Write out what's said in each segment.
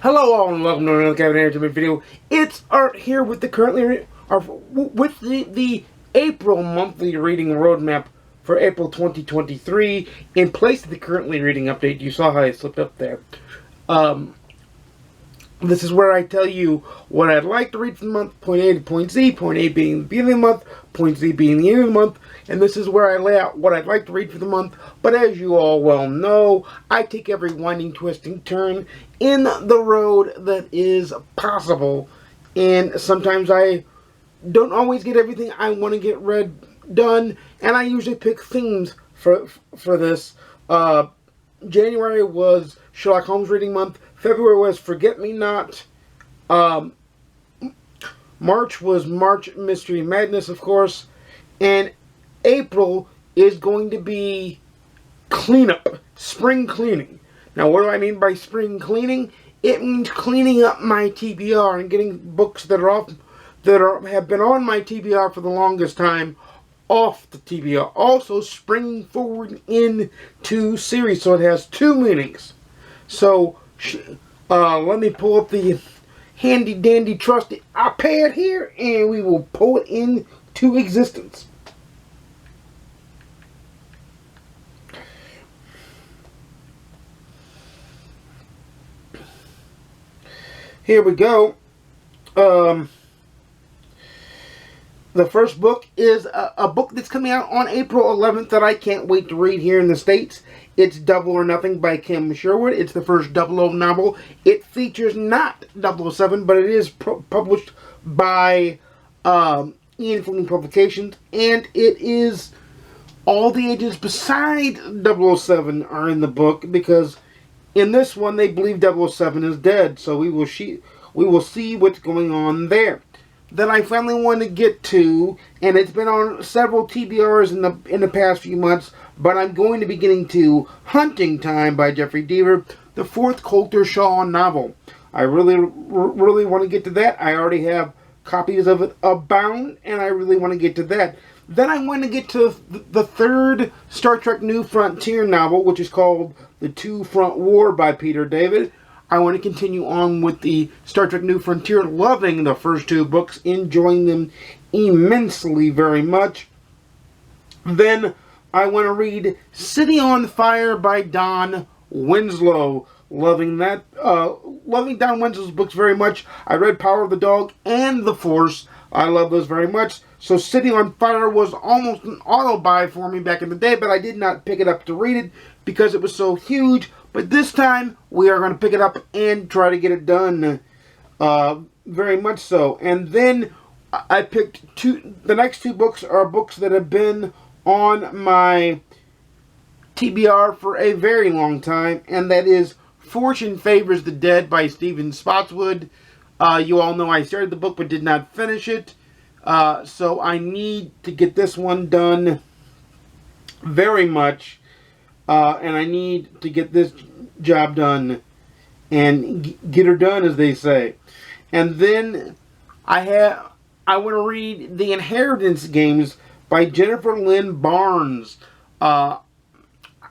Hello all and welcome to another Kevin Entertainment video. It's Art here with the April monthly reading roadmap for April 2023 in place of the currently reading update. You saw how I slipped up there. This is where I tell you what I'd like to read for the month, point A to point Z, point A being the beginning of the month, point Z being the end of the month, and this is where I lay out what I'd like to read for the month. But as you all well know, I take every winding, twisting turn in the road that is possible, and sometimes I don't always get everything I want to get done, and I usually pick themes for this. January was Sherlock Holmes reading month. February was Forget Me Not. March was March Mystery Madness, of course. And April is going to be cleanup, spring cleaning. Now, what do I mean by spring cleaning? It means cleaning up my TBR and getting books that have been on my TBR for the longest time off the TBR. Also, springing forward into series, so it has two meanings. So, let me pull up the handy dandy trusty iPad here, and we will pull it into existence. Here we go. The first book is a book that's coming out on April 11th that I can't wait to read here in the States. It's Double or Nothing by Kim Sherwood. It's the first 00 novel. It features not 007, but it is published by Ian Fleming Publications, and it is all the ages beside 007 are in the book, because in this one they believe 007 is dead, so we will see what's going on there. That I finally want to get to, and it's been on several TBRs in the past few months, but I'm going to be getting to Hunting Time by Jeffrey Deaver, the fourth Coulter Shaw novel. I really want to get to that. I already have copies of it abound, and I really want to get to that. Then I want to get to the third Star Trek New Frontier novel, which is called The Two Front War by Peter David. I want to continue on with the Star Trek New Frontier, loving the first two books, enjoying them immensely very much. Then I want to read City on Fire by Don Winslow. Loving that. Loving Don Winslow's books very much. I read Power of the Dog and The Force. I love those very much. So City on Fire was almost an auto-buy for me back in the day, but I did not pick it up to read it because it was so huge. But this time, we are going to pick it up and try to get it done. Very much so. And then I picked the next two books are books that have been on my TBR for a very long time. And that is Fortune Favors the Dead by Stephen Spotswood. You all know I started the book but did not finish it. So I need to get this one done very much. And I need to get this job done and get her done, as they say. And then I want to read The Inheritance Games by Jennifer Lynn Barnes. I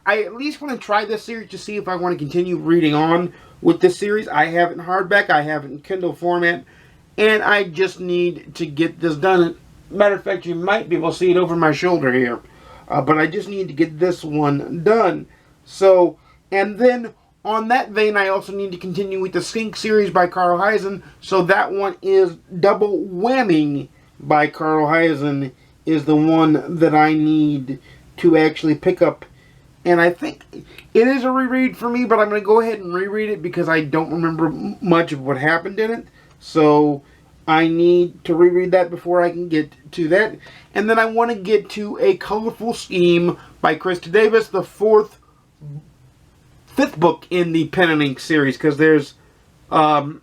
at least want to try this series to see if I want to continue reading on with this series. I have it in hardback, I have it in Kindle format, and I just need to get this done. Matter of fact, you might be able to see it over my shoulder here. But I just need to get this one done. So, and then on that vein, I also need to continue with the Skink series by Carl Hiaasen. So that one is Double Whammy by Carl Hiaasen is the one that I need to actually pick up. And I think it is a reread for me, but I'm going to go ahead and reread it because I don't remember much of what happened in it. So I need to reread that before I can get to that. And then I want to get to A Colorful Scheme by Krista Davis, the fifth book in the Pen and Ink series. Because there's, or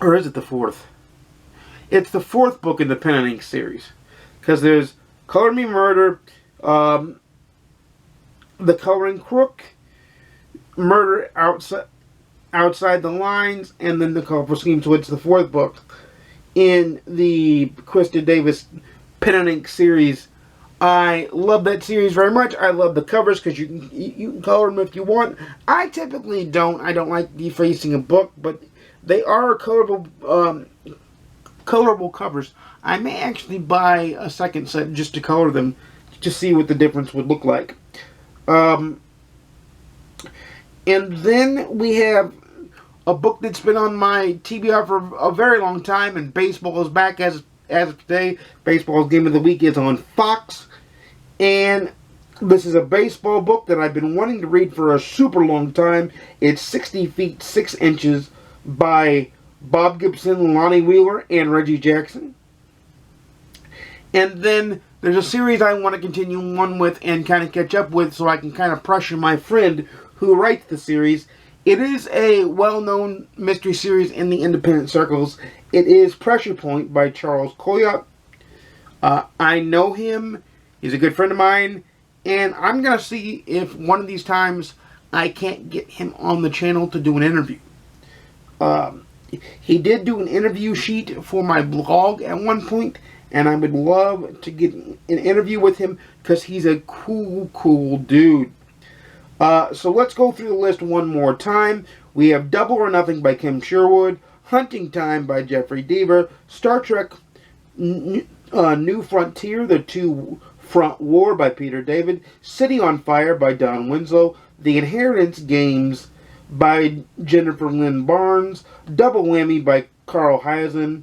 is it the fourth? It's the fourth book in the Pen and Ink series. Because there's Color Me Murder, The Coloring Crook, Murder Outside the Lines, and then The Colorful Scheme. So it's the fourth book in the Krista Davis Pen and Ink series. I love that series very much. I love the covers because you can color them if you want. I typically don't. I don't like defacing a book, but they are colorable covers. I may actually buy a second set just to color them to see what the difference would look like. And then we have a book that's been on my TBR for a very long time, and baseball is back as of today. Baseball's Game of the Week is on Fox, and this is a baseball book that I've been wanting to read for a super long time. It's 60 feet 6 inches by Bob Gibson, Lonnie Wheeler, and Reggie Jackson. And then there's a series I want to continue on with and kind of catch up with so I can kind of pressure my friend who writes the series. It is a well-known mystery series in the independent circles. It is Pressure Point by Charles Coyot. I know him. He's a good friend of mine. And I'm going to see if one of these times I can't get him on the channel to do an interview. He did do an interview sheet for my blog at one point, and I would love to get an interview with him because he's a cool dude. So let's go through the list one more time. We have Double or Nothing by Kim Sherwood, Hunting Time by Jeffrey Deaver, Star Trek New Frontier, The Two Front War by Peter David, City on Fire by Don Winslow, The Inheritance Games by Jennifer Lynn Barnes, Double Whammy by Carl Hiaasen,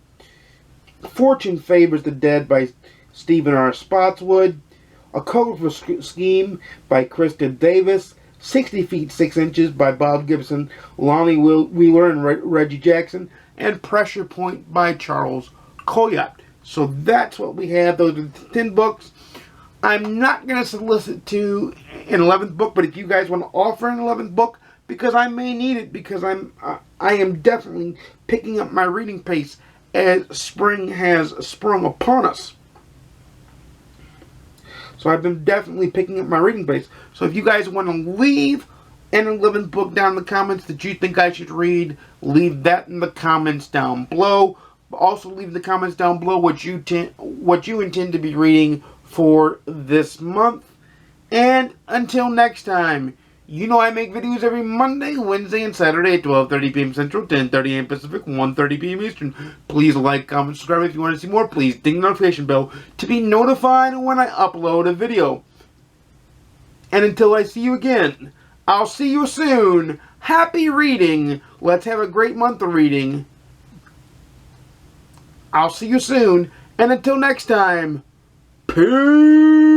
Fortune Favors the Dead by Stephen R. Spotswood, A Colorful Scheme by Krista Davis, 60 Feet 6 Inches by Bob Gibson, Lonnie Wheeler, and Reggie Jackson, and Pressure Point by Charles Coyot. So that's what we have. Those are the 10 books. I'm not going to solicit to an 11th book, but if you guys want to offer an 11th book, because I may need it, because I am definitely picking up my reading pace as spring has sprung upon us. So I've been definitely picking up my reading pace. So if you guys want to leave an 11th book down in the comments that you think I should read, leave that in the comments down below. Also leave in the comments down below what you intend to be reading for this month. And until next time, you know I make videos every Monday, Wednesday, and Saturday at 12:30 p.m. Central, 10:30 a.m. Pacific, 1:30 p.m. Eastern. Please like, comment, subscribe if you want to see more. Please ding the notification bell to be notified when I upload a video. And until I see you again, I'll see you soon. Happy reading. Let's have a great month of reading. I'll see you soon. And until next time, peace.